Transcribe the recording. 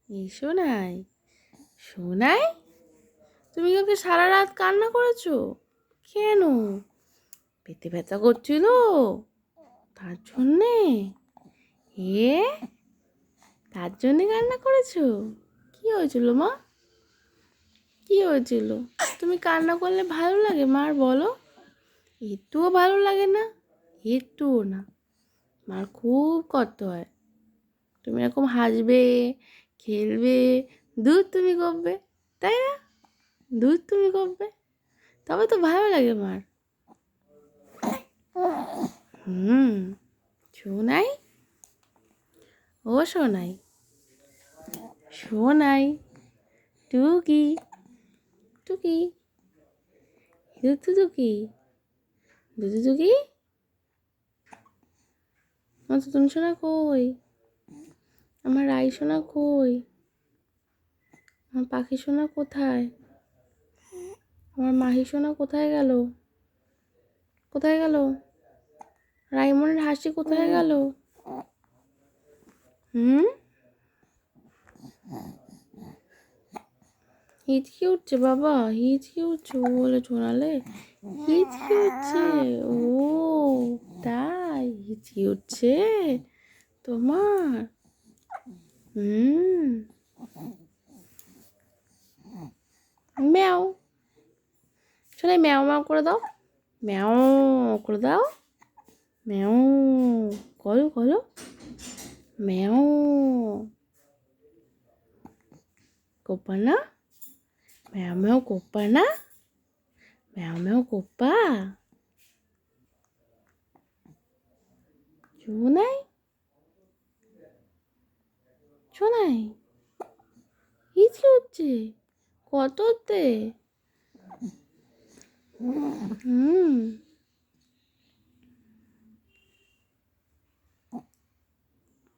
এই সোনাই, সোনাই, তুমি কালকে সারা রাত কান্না করেছো কেন? পেটে ব্যথা করছিল তার জন্যে? এ তার জন্যে কান্না করেছো? কি হয়েছিল মা? কি হয়েছিল? তুমি কান্না করলে ভালো লাগে মার, বলো? একটুও ভালো লাগে না? একটুও না? মার খুব কষ্ট হয়। তুমি এরকম হাসবে, খেলবে, দুধ তুমি করবে, তাই না? দুধ তুমি করবে, তবে তো ভালো লাগে মার। হুম। সোনাই, ও সোনাই, সোনাই, টুকি, টুকি, দুধু টুকি, দুধু টুকি, আমার তো তুমি সোনা কই? আমার রাই সোনা কই? আমার পাখি সোনা কোথায়? আমার মাহি সোনা কোথায় গেল? কোথায় গেল? রাইমনের হাসি কোথায় গেল? হুম, হিচকি উঠছে বাবা, হিচকি উঠছে, ও বলে শোনালে হিচকি উঠছে। ও তাই হিচকি উঠছে তোমার? হুম। ম্যাও, শোনাই ম্যাও ম্যাও করে দাও, ম্যাও করে দাও, ম্যাও করো করো, ম্যাও। কোপা না, ম্যাও ম্যাও কোপা না, ম্যাও ম্যাও কোপা। শোনাই, শোনাই, হিচকি উঠছে কততে? হুম।